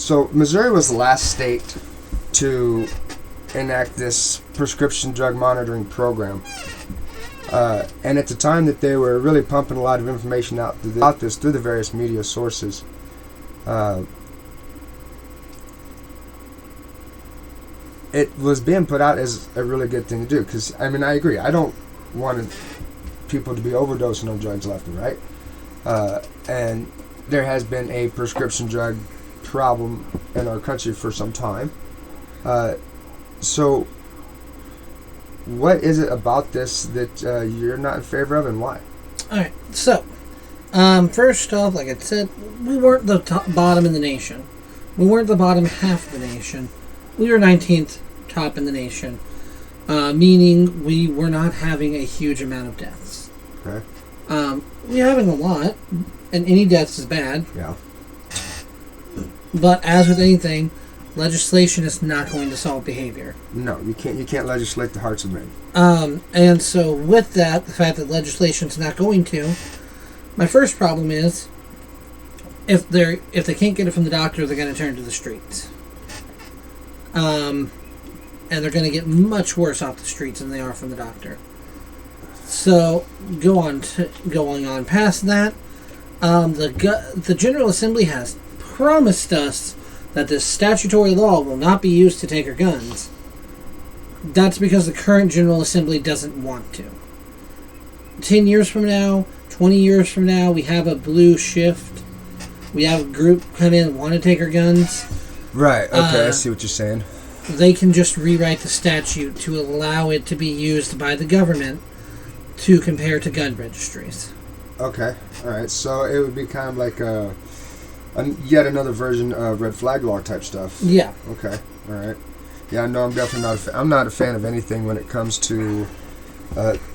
So Missouri was the last state to enact this prescription drug monitoring program. And at the time that they were really pumping a lot of information out about this through the various media sources, it was being put out as a really good thing to do. Because, I mean, I agree. I don't want people to be overdosing on drugs left and right. And there has been a prescription drug problem in our country for some time. So what is it about this that you're not in favor of, and why? Alright, so first off, like I said, we weren't the bottom in the nation. We weren't the bottom half of the nation. We were 19th top in the nation, meaning we were not having a huge amount of deaths. Okay. We're having a lot, and any deaths is bad. Yeah. But as with anything, legislation is not going to solve behavior. No, you can't legislate the hearts of men. And so with that, the fact that legislation's not going to, my first problem is if they can't get it from the doctor, they're going to turn to the streets. And they're going to get much worse off the streets than they are from the doctor. So going on past that, the General Assembly has promised us that this statutory law will not be used to take our guns. That's because the current General Assembly doesn't want to. 10 years from now, 20 years from now, we have a blue shift. We have a group come in and want to take our guns. Right, okay, I see what you're saying. They can just rewrite the statute to allow it to be used by the government to compare to gun registries. Okay, alright, so it would be kind of like yet another version of red flag law type stuff. Yeah. Okay, alright. Yeah, no, I'm definitely I'm not a fan of anything when it comes to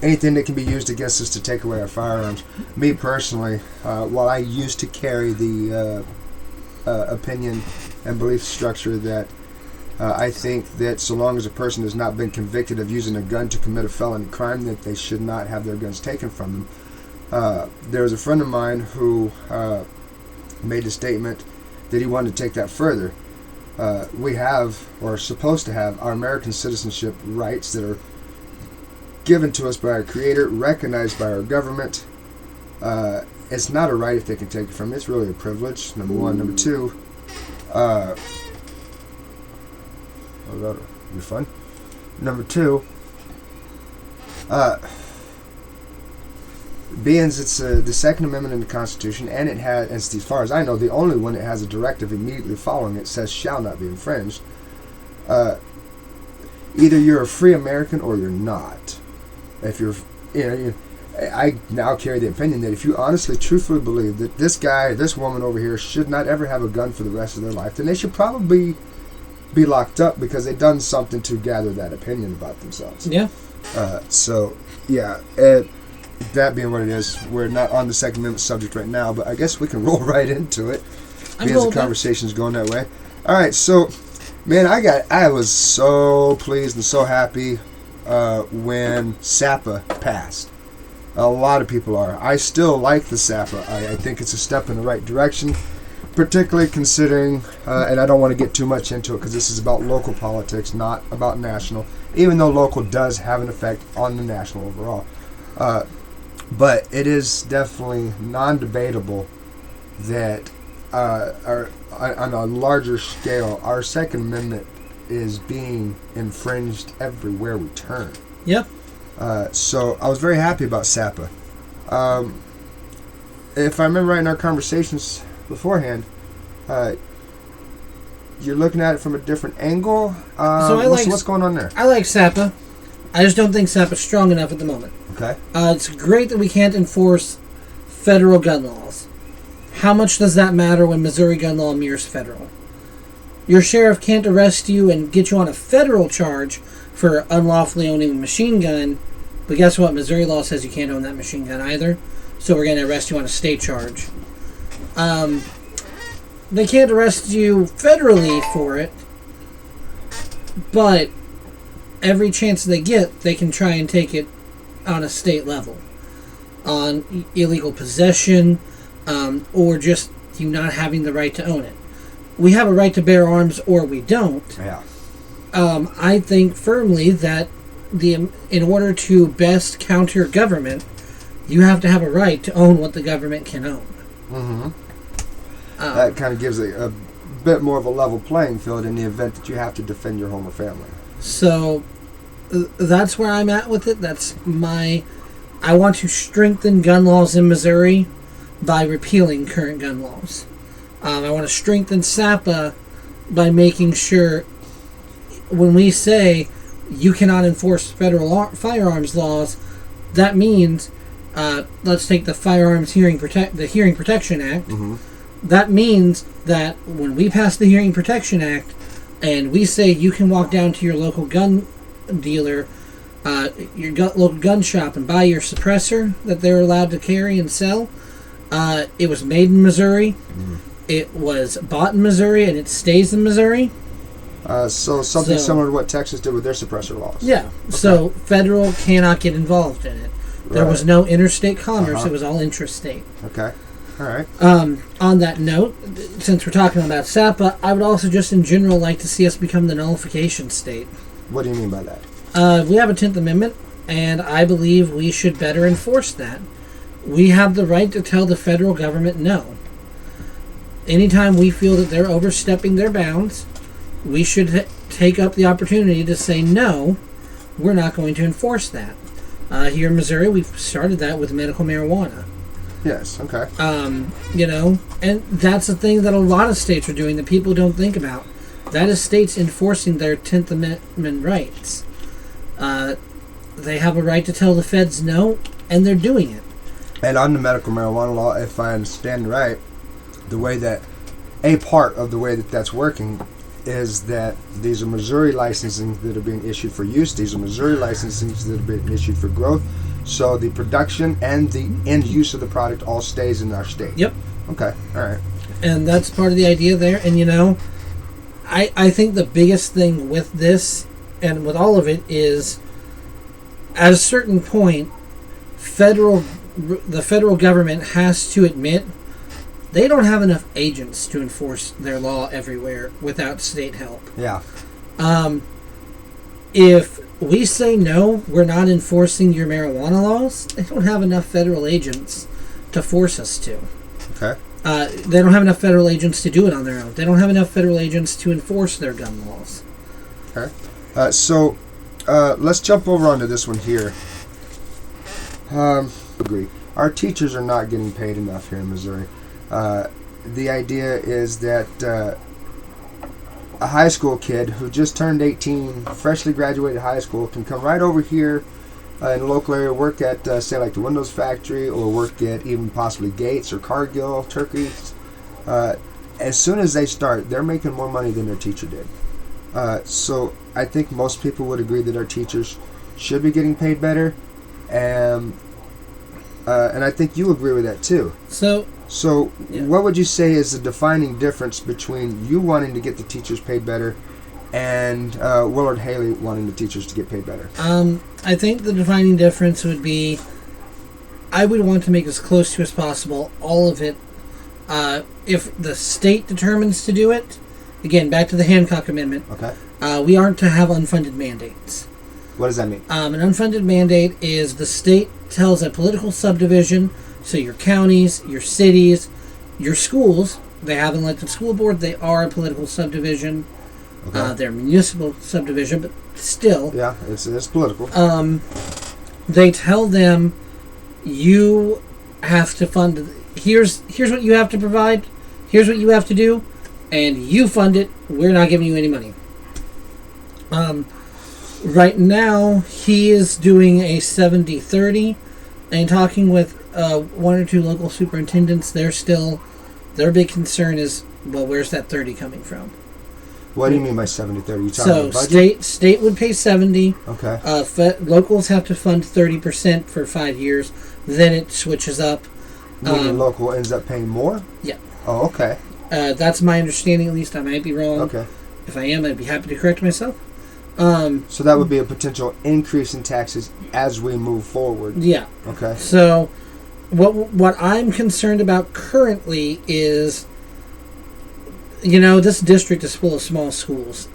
anything that can be used against us to take away our firearms. Me personally, while I used to carry the opinion and belief structure that I think that so long as a person has not been convicted of using a gun to commit a felony crime, that they should not have their guns taken from them. There was a friend of mine who made a statement that he wanted to take that further. We have, or are supposed to have, our American citizenship rights that are given to us by our Creator, recognized by our government. It's not a right if they can take it from you. It's really a privilege, number one. Number two, you're fun. Number two, being it's the Second Amendment in the Constitution, and it has, as far as I know, the only one that has a directive immediately following it says shall not be infringed. Either you're a free American or you're not. If you're, I now carry the opinion that if you honestly, truthfully believe that this guy, this woman over here should not ever have a gun for the rest of their life, then they should probably be locked up because they've done something to gather that opinion about themselves. Yeah. So, yeah, that being what it is, we're not on the Second Amendment subject right now, but I guess we can roll right into it because the conversation's going that way. All right, so, man, I was so pleased and so happy when SAPA passed. A lot of people are. I still like the SAPA. I think it's a step in the right direction, particularly considering, and I don't want to get too much into it because this is about local politics, not about national, even though local does have an effect on the national overall. But it is definitely non-debatable that on a larger scale, our Second Amendment is being infringed everywhere we turn. Yep. So I was very happy about SAPA. If I remember right in our conversations beforehand, you're looking at it from a different angle. What's going on there? I like SAPA. I just don't think SAPA's strong enough at the moment. Okay. It's great that we can't enforce federal gun laws. How much does that matter when Missouri gun law mirrors federal? Your sheriff can't arrest you and get you on a federal charge for unlawfully owning a machine gun, but guess what? Missouri law says you can't own that machine gun either, so we're going to arrest you on a state charge. They can't arrest you federally for it, but every chance they get, they can try and take it on a state level. On illegal possession, or just you not having the right to own it. we have a right to bear arms or we don't. Yeah. I think firmly that in order to best counter government, you have to have a right to own what the government can own. Mm-hmm. That kind of gives a bit more of a level playing field in the event that you have to defend your home or family. So that's where I'm at with it. I want to strengthen gun laws in Missouri by repealing current gun laws. I want to strengthen SAPA by making sure when we say you cannot enforce federal firearms laws, that means let's take the Firearms Hearing Protection Act. Mm-hmm. That means that when we pass the Hearing Protection Act and we say you can walk down to your local gun dealer, your local gun shop, and buy your suppressor that they're allowed to carry and sell, it was made in Missouri. Mm-hmm. It was bought in Missouri, and it stays in Missouri. So similar to what Texas did with their suppressor laws. Yeah. Okay. So federal cannot get involved in it. There was no interstate commerce. It was all intrastate. Okay. All right. On that note, since we're talking about SAPA, I would also just in general like to see us become the nullification state. What do you mean by that? We have a 10th Amendment, and I believe we should better enforce that. We have the right to tell the federal government no. Anytime we feel that they're overstepping their bounds, we should take up the opportunity to say no, we're not going to enforce that. Here in Missouri, we've started that with medical marijuana. Yes, okay. And that's the thing that a lot of states are doing that people don't think about. That is states enforcing their 10th Amendment rights. They have a right to tell the feds no, and they're doing it. And on the medical marijuana law, if I understand right, a part of the way that that's working is that these are Missouri licensings that are being issued for use. These are Missouri licensings that are being issued for growth. So the production and the end use of the product all stays in our state. Yep. Okay. All right. And that's part of the idea there. And, I think the biggest thing with this and with all of it is at a certain point, the federal government has to admit they don't have enough agents to enforce their law everywhere without state help. Yeah. If we say no, we're not enforcing your marijuana laws, they don't have enough federal agents to force us to. Okay. They don't have enough federal agents to do it on their own. They don't have enough federal agents to enforce their gun laws. Okay. So let's jump over onto this one here. Agree. Our teachers are not getting paid enough here in Missouri. The idea is that a high school kid who just turned 18, freshly graduated high school, can come right over here in the local area, work at, say, like the Windows factory, or work at even possibly Gates or Cargill, Turkey's. As soon as they start, they're making more money than their teacher did. So I think most people would agree that our teachers should be getting paid better, and I think you agree with that too. So yeah. What would you say is the defining difference between you wanting to get the teachers paid better and Willard Haley wanting the teachers to get paid better? I think the defining difference would be I would want to make as close to as possible all of it. If the state determines to do it, again, back to the Hancock Amendment, okay. We aren't to have unfunded mandates. What does that mean? An unfunded mandate is the state tells a political subdivision, so your counties, your cities, your schools, they have an elected school board, they are a political subdivision. Okay. They're a municipal subdivision, but still. Yeah, it's political. They tell them, you have to fund, here's what you have to provide, here's what you have to do, and you fund it, we're not giving you any money. Right now, he is doing a 70-30, and talking with one or two local superintendents, their big concern is, well, where's that 30 coming from? What do you mean by 70-30? You talking about budget? State would pay 70. Okay. Locals have to fund 30% for 5 years. Then it switches up. Meaning local ends up paying more? Yeah. Oh, okay. That's my understanding, at least. I might be wrong. Okay. If I am, I'd be happy to correct myself. So that would be a potential increase in taxes as we move forward. Yeah. Okay. this district is full of small schools.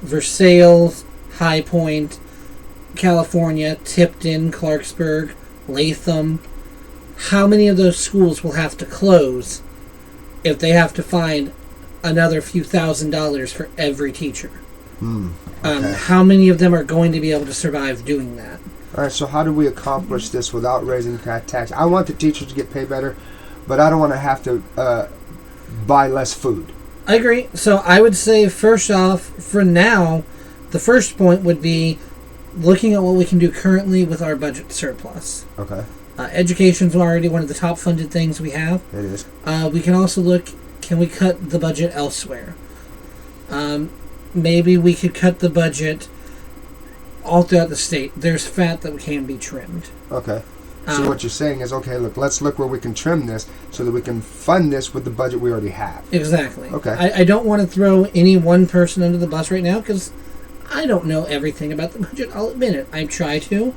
Versailles, High Point, California, Tipton, Clarksburg, Latham. How many of those schools will have to close if they have to find another few $1,000s for every teacher? Okay. How many of them are going to be able to survive doing that? All right, so how do we accomplish this without raising tax? I want the teachers to get paid better, but I don't want to have to buy less food. I agree. So I would say, first off, for now, the first point would be looking at what we can do currently with our budget surplus. Okay. Education's already one of the top funded things we have. It is. We can also look, can we cut the budget elsewhere? Maybe we could cut the budget all throughout the state. There's fat that can be trimmed. Okay. So what you're saying is, okay, let's look where we can trim this so that we can fund this with the budget we already have. Exactly. Okay. I don't want to throw any one person under the bus right now because I don't know everything about the budget. I'll admit it. I try to.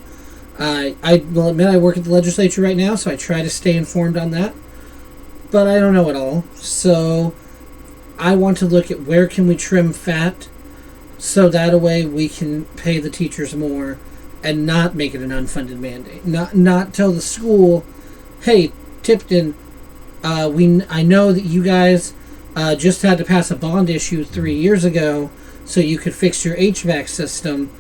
I will admit I work at the legislature right now, so I try to stay informed on that. But I don't know it all. So I want to look at where can we trim fat so that a way we can pay the teachers more and not make it an unfunded mandate. Not tell the school, hey, Tipton, I know that you guys just had to pass a bond issue 3 years ago so you could fix your HVAC system.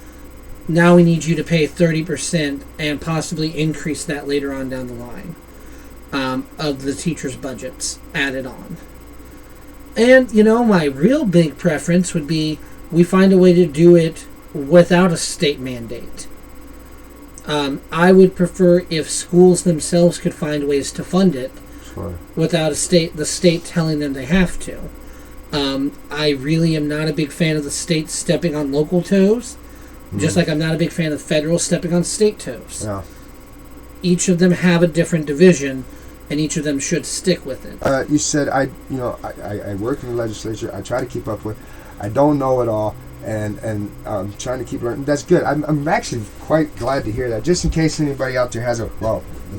Now we need you to pay 30% and possibly increase that later on down the line of the teachers' budgets added on. And, my real big preference would be we find a way to do it without a state mandate. I would prefer if schools themselves could find ways to fund it without the state telling them they have to. I really am not a big fan of the state stepping on local toes, just like I'm not a big fan of federal stepping on state toes. Yeah. Each of them have a different division, and each of them should stick with it. You said I work in the legislature. I try to keep up with. I don't know it all, and I'm trying to keep learning. That's good. I'm actually quite glad to hear that. Just in case anybody out there has if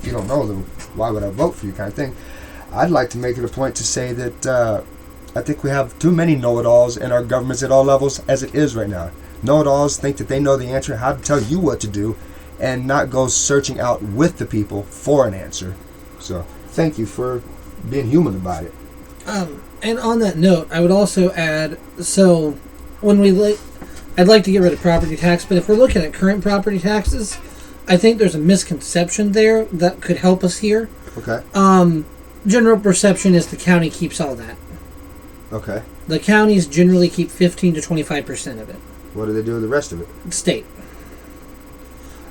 you don't know them, why would I vote for you kind of thing? I'd like to make it a point to say that I think we have too many know-it-alls in our governments at all levels as it is right now. Know-it-alls think that they know the answer, how to tell you what to do, and not go searching out with the people for an answer. So thank you for being human about it. And on that note, I would also add, so I'd like to get rid of property tax, but if we're looking at current property taxes, I think there's a misconception there that could help us here. Okay. General perception is the county keeps all that. Okay. The counties generally keep 15 to 25% of it. What do they do with the rest of it? State.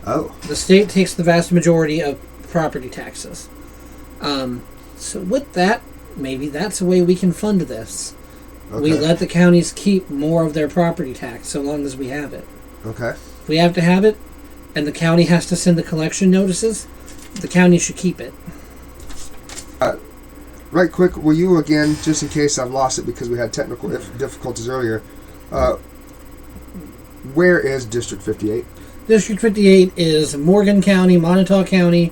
Oh. The state takes the vast majority of property taxes. So with that, maybe that's a way we can fund this. Okay. We let the counties keep more of their property tax so long as we have it. Okay. If we have to have it, and the county has to send the collection notices, the county should keep it. Right quick, will you again, just in case I've lost it because we had technical difficulties earlier, where is District 58? District 58 is Morgan County, Montauk County,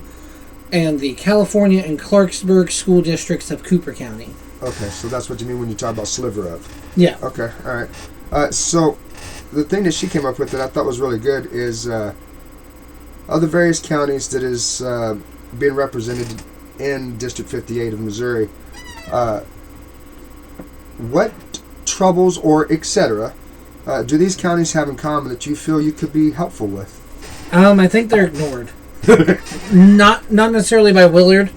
and the California and Clarksburg school districts of Cooper County. Okay, so that's what you mean when you talk about sliver of. Yeah. Okay, all right. So the thing that she came up with that I thought was really good is of the various counties that is being represented in District 58 of Missouri, what troubles or etc. Do these counties have in common that you feel you could be helpful with? I think they're ignored. Not necessarily by Willard,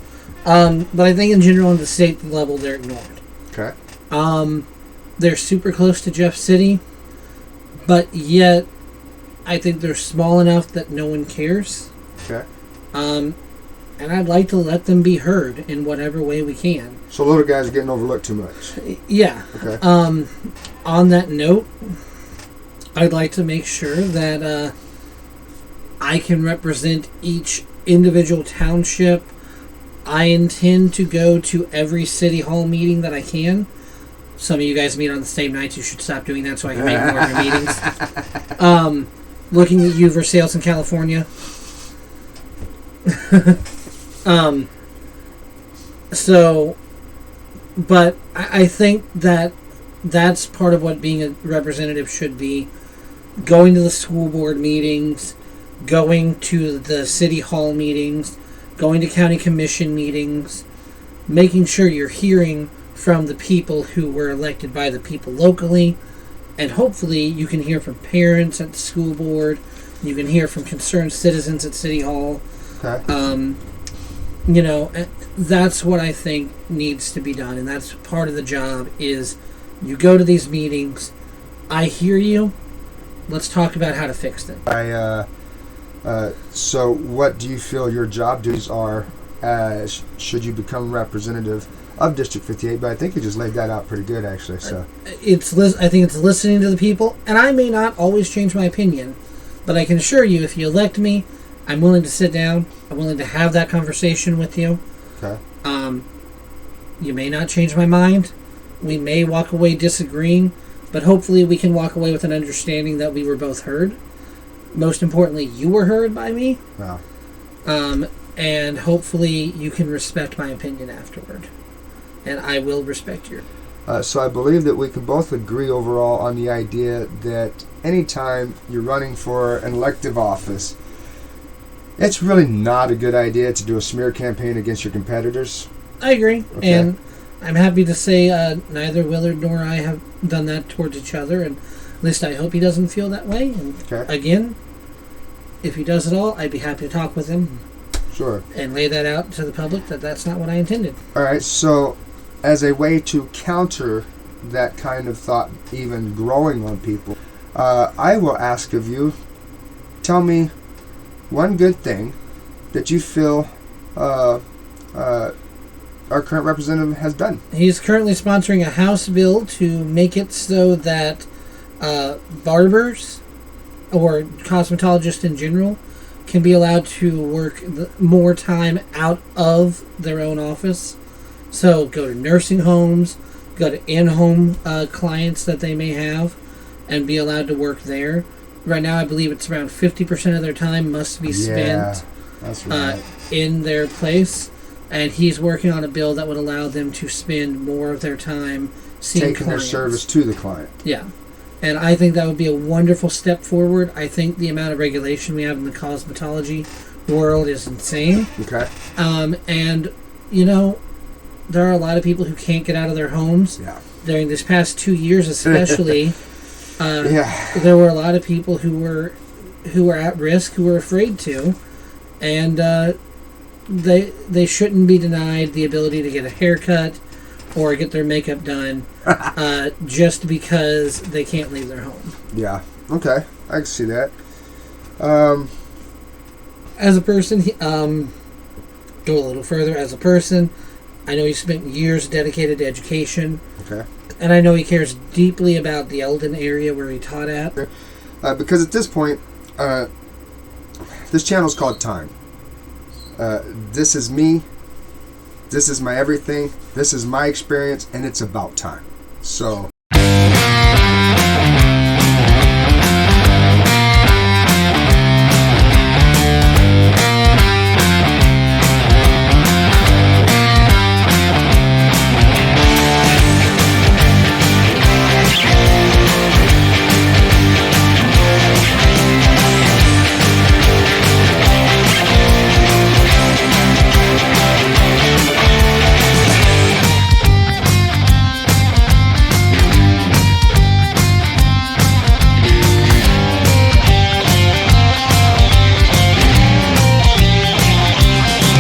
but I think in general on the state level they're ignored. Okay. They're super close to Jeff City, but yet I think they're small enough that no one cares. Okay. And I'd like to let them be heard in whatever way we can. So little guys are getting overlooked too much. Yeah. Okay. On that note, I'd like to make sure that I can represent each individual township. I intend to go to every city hall meeting that I can. Some of you guys meet on the same nights. You should stop doing that so I can make more of your meetings. Looking at you, Versailles in California. But I think that that's part of what being a representative should be. Going to the school board meetings, going to the city hall meetings, going to county commission meetings, making sure you're hearing from the people who were elected by the people locally, and hopefully you can hear from parents at the school board, you can hear from concerned citizens at city hall. Okay. That's what I think needs to be done, and that's part of the job. Is you go to these meetings, I hear you, let's talk about how to fix it. So what do you feel your job duties are as should you become representative of District 58? But I think you just laid that out pretty good, actually. So I think it's listening to the people, and I may not always change my opinion, but I can assure you, if you elect me, I'm willing to sit down. I'm willing to have that conversation with you. Okay. You may not change my mind. We may walk away disagreeing, but hopefully we can walk away with an understanding that we were both heard. Most importantly, you were heard by me. Wow. And hopefully you can respect my opinion afterward. And I will respect yours. So I believe that we can both agree overall on the idea that anytime you're running for an elective office, it's really not a good idea to do a smear campaign against your competitors. I agree. Okay. And I'm happy to say neither Willard nor I have done that towards each other, and at least I hope he doesn't feel that way. And again, if he does at all, I'd be happy to talk with him. Sure. And lay that out to the public that that's not what I intended. All right, so as a way to counter that kind of thought even growing on people, I will ask of you, tell me one good thing that you feel our current representative has done. He's currently sponsoring a House bill to make it so that barbers or cosmetologists in general can be allowed to work more time out of their own office. So go to nursing homes, go to in-home clients that they may have, and be allowed to work there. Right now, I believe it's around 50% of their time must be spent that's right. In their place. And he's working on a bill that would allow them to spend more of their time seeing taking clients. Their service to the client. Yeah. And I think that would be a wonderful step forward. I think the amount of regulation we have in the cosmetology world is insane. Okay. And, there are a lot of people who can't get out of their homes. Yeah. During this past 2 years especially, there were a lot of people who were at risk, who were afraid to. And they shouldn't be denied the ability to get a haircut or get their makeup done just because they can't leave their home. Yeah. Okay. I can see that. As a person, go a little further. As a person, I know he spent years dedicated to education. Okay. And I know he cares deeply about the Eldon area where he taught at. Because at this point, this channel is called Time. This is me. This is my everything. This is my experience, and it's about time. So